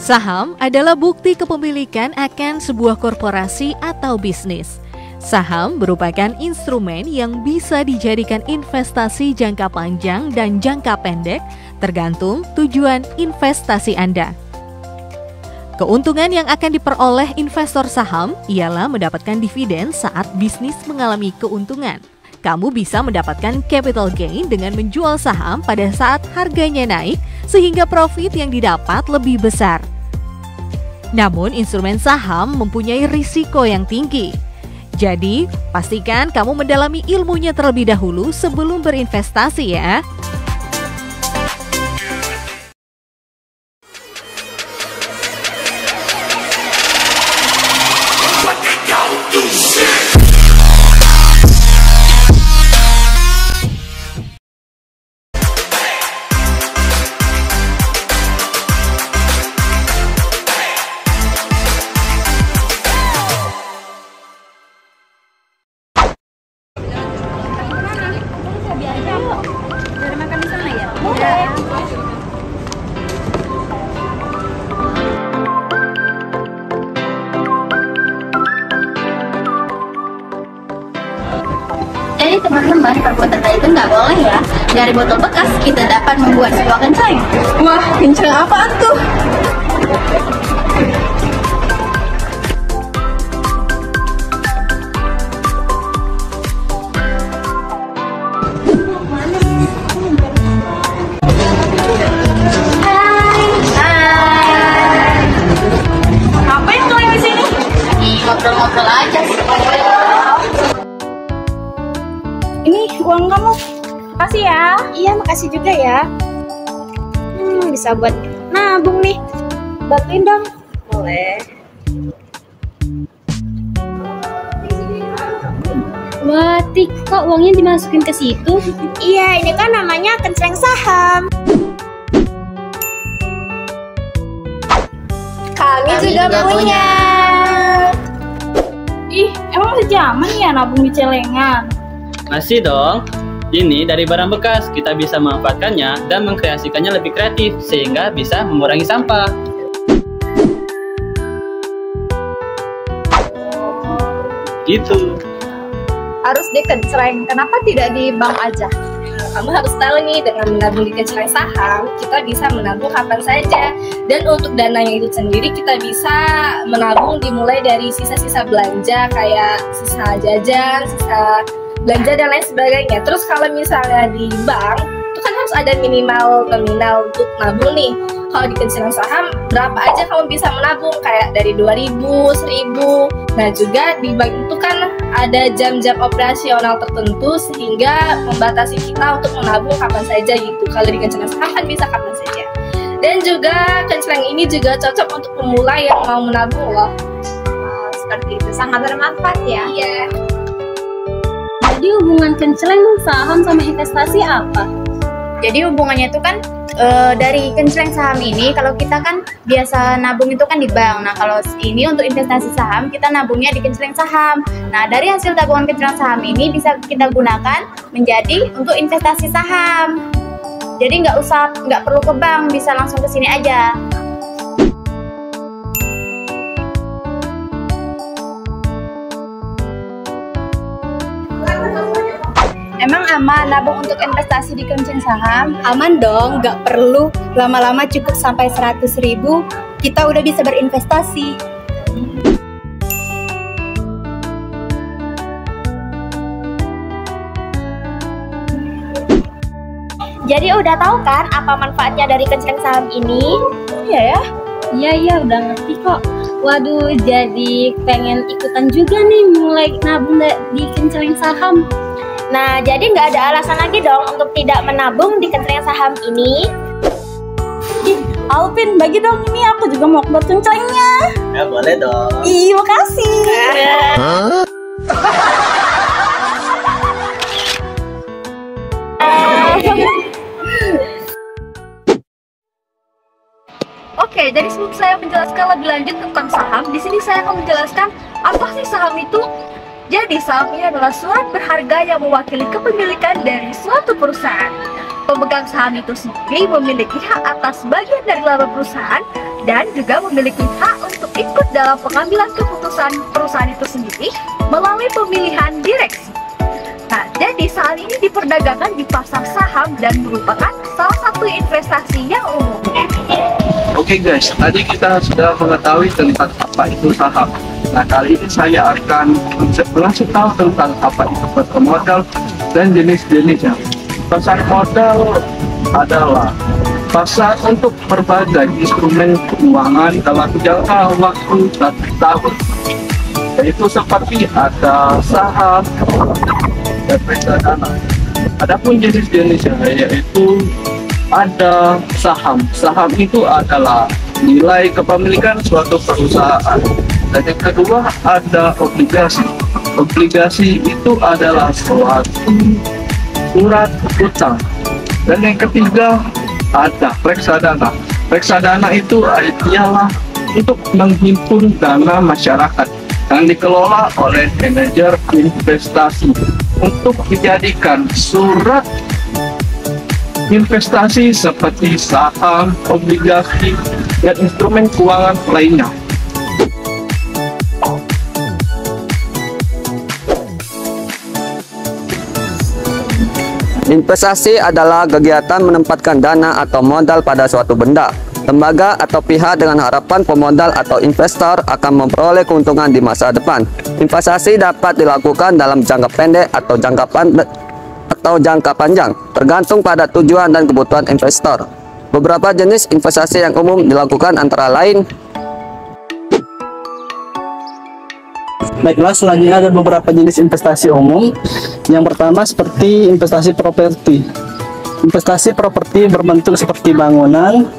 Saham adalah bukti kepemilikan akan sebuah korporasi atau bisnis. Saham merupakan instrumen yang bisa dijadikan investasi jangka panjang dan jangka pendek, tergantung tujuan investasi Anda. Keuntungan yang akan diperoleh investor saham ialah mendapatkan dividen saat bisnis mengalami keuntungan. Kamu bisa mendapatkan capital gain dengan menjual saham pada saat harganya naik, sehingga profit yang didapat lebih besar. Namun, instrumen saham mempunyai risiko yang tinggi. Jadi, pastikan kamu mendalami ilmunya terlebih dahulu sebelum berinvestasi ya. Jadi teman-teman, perbuatan tadi itu nggak boleh ya. Dari botol bekas kita dapat membuat sebuah kenceng. Wah, kenceng apaan tuh? Ngapain kalian di sini? Ngobrol-ngobrol aja sih. Ini uang kamu. Makasih ya. Iya, makasih juga ya. Bisa buat nabung nih. Bantuin dong. Boleh. Wah, Tik, kok uangnya dimasukin ke situ? Iya, ini kan namanya kenceng saham. Kami juga punya. Ih, emang masih zaman ya nabung di celengan? Masih dong. Ini dari barang bekas, kita bisa memanfaatkannya dan mengkreasikannya lebih kreatif sehingga bisa mengurangi sampah. Gitu. Harus dikenceng. Kenapa tidak di bank aja? Kamu harus tahu nih, dengan menabung di kenceng saham, kita bisa menabung kapan saja. Dan untuk dananya itu sendiri, kita bisa menabung dimulai dari sisa-sisa belanja, kayak sisa jajan, sisa belanja dan lain sebagainya. Terus kalau misalnya di bank, itu kan harus ada minimal nominal untuk nabung nih. Kalau di kenceng saham, berapa aja kamu bisa menabung, kayak dari 2.000, 1.000. Nah juga di bank itu kan ada jam-jam operasional tertentu sehingga membatasi kita untuk menabung kapan saja gitu. Kalau di kenceng saham kan bisa kapan saja. Dan juga kenceng ini juga cocok untuk pemula yang mau menabung loh. Seperti itu, sangat bermanfaat ya. Iya. Jadi hubungan kenceng saham sama investasi apa? Jadi hubungannya itu kan dari kenceng saham ini, kalau kita kan biasa nabung itu kan di bank. Nah kalau ini untuk investasi saham, kita nabungnya di kenceng saham. Nah dari hasil tabungan kenceng saham ini bisa kita gunakan menjadi untuk investasi saham. Jadi nggak perlu ke bank, bisa langsung ke sini aja. Emang aman nabung untuk investasi di kenceng saham? Aman dong, nggak perlu lama-lama, cukup sampai 100.000 kita udah bisa berinvestasi. Jadi udah tahu kan apa manfaatnya dari kenceng saham ini? Iya ya. Iya, udah ngerti kok. Waduh, jadi pengen ikutan juga nih mulai nabung di kenceng saham. Nah, jadi nggak ada alasan lagi dong untuk tidak menabung di kenceng saham ini. Alvin, bagi dong, ini aku juga mau buat kencengnya. Ya boleh dong. Ih, makasih. Oke, jadi sebelum saya menjelaskan lebih lanjut tentang saham, di sini saya akan menjelaskan apa sih saham itu. Jadi saham ini adalah surat berharga yang mewakili kepemilikan dari suatu perusahaan. Pemegang saham itu sendiri memiliki hak atas bagian dari laba perusahaan dan juga memiliki hak untuk ikut dalam pengambilan keputusan perusahaan itu sendiri melalui pemilihan direksi. Nah, jadi saham ini diperdagangkan di pasar saham dan merupakan salah satu investasi yang umum. Oke guys, tadi kita sudah mengetahui tentang apa itu saham. Nah, kali ini saya akan mengasih tahu tentang apa itu pasar modal dan jenis-jenisnya. Pasar modal adalah pasar untuk berbagai instrumen keuangan dalam jangka waktu 1 tahun, yaitu seperti ada saham dan reksadana. Adapun jenis-jenisnya yaitu ada saham. Saham itu adalah nilai kepemilikan suatu perusahaan. Dan yang kedua ada obligasi. Obligasi itu adalah suatu surat utang. Dan yang ketiga ada reksadana. Reksadana itu ialah untuk menghimpun dana masyarakat yang dikelola oleh manajer investasi untuk dijadikan surat investasi seperti saham, obligasi, dan instrumen keuangan lainnya. Investasi adalah kegiatan menempatkan dana atau modal pada suatu benda, lembaga atau pihak dengan harapan pemodal atau investor akan memperoleh keuntungan di masa depan. Investasi dapat dilakukan dalam jangka pendek atau jangka panjang, tergantung pada tujuan dan kebutuhan investor. Beberapa jenis investasi yang umum dilakukan antara lain. Baiklah, selanjutnya ada beberapa jenis investasi umum. Yang pertama seperti investasi properti. Investasi properti berbentuk seperti bangunan,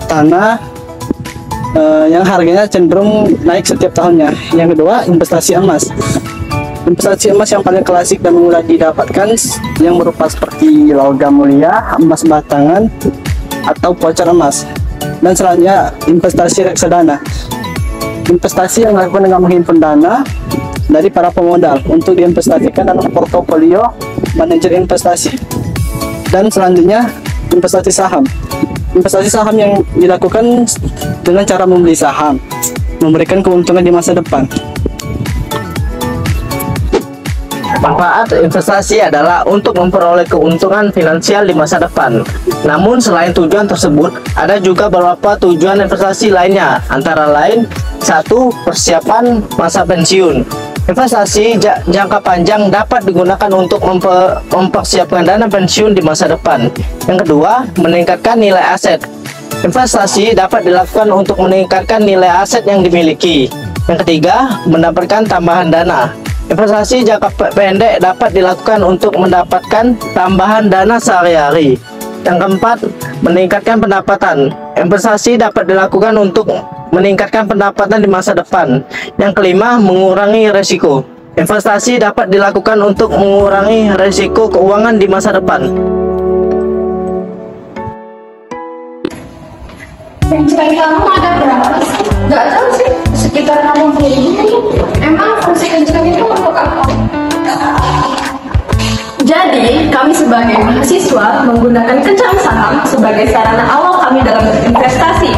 tanah, yang harganya cenderung naik setiap tahunnya. Yang kedua, investasi emas. Investasi emas yang paling klasik dan mudah didapatkan yang berupa seperti logam mulia, emas batangan, atau voucher emas. Dan selanjutnya investasi reksadana. Investasi yang dilakukan dengan menghimpun dana dari para pemodal untuk diinvestasikan dalam portofolio manajer investasi. Dan selanjutnya investasi saham. Investasi saham yang dilakukan dengan cara membeli saham, memberikan keuntungan di masa depan. Manfaat investasi adalah untuk memperoleh keuntungan finansial di masa depan. Namun selain tujuan tersebut, ada juga beberapa tujuan investasi lainnya, antara lain 1. Persiapan masa pensiun. Investasi jangka panjang dapat digunakan untuk mempersiapkan dana pensiun di masa depan. Yang kedua, meningkatkan nilai aset. Investasi dapat dilakukan untuk meningkatkan nilai aset yang dimiliki. Yang ketiga, mendapatkan tambahan dana. Investasi jangka pendek dapat dilakukan untuk mendapatkan tambahan dana sehari-hari. Yang keempat, meningkatkan pendapatan. Investasi dapat dilakukan untuk meningkatkan pendapatan di masa depan. Yang kelima, mengurangi resiko. Investasi dapat dilakukan untuk mengurangi resiko keuangan di masa depan. Kenceng kamu ada berapa sih? Gak tahu sih, sekitar 60.000. Emang fungsi kenceng itu untuk apa? Jadi, kami sebagai mahasiswa menggunakan kencang saham sebagai sarana awal kami dalam berinvestasi.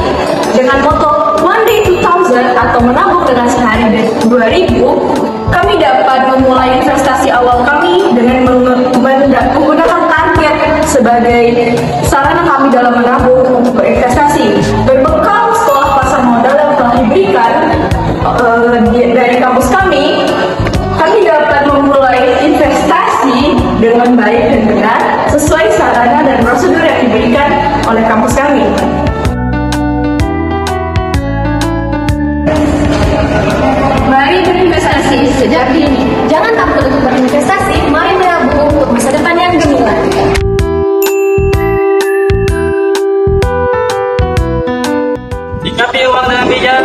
Dengan moto One Day 2000 atau menabung dengan sehari 2000, kami dapat memulai investasi awal kami dengan menggunakan target sebagai sarana kami dalam menabung untuk berinvestasi. Berbekal sekolah pasar modal yang telah diberikan dari kampus kami dapat memulai investasi dengan baik dan benar sesuai sarana dan prosedur yang diberikan oleh kampus kami. Mari berinvestasi sejak dini. Jangan takut untuk berinvestasi, mari menabung untuk masa depan yang gemilang. Sikapi uang dengan bijak.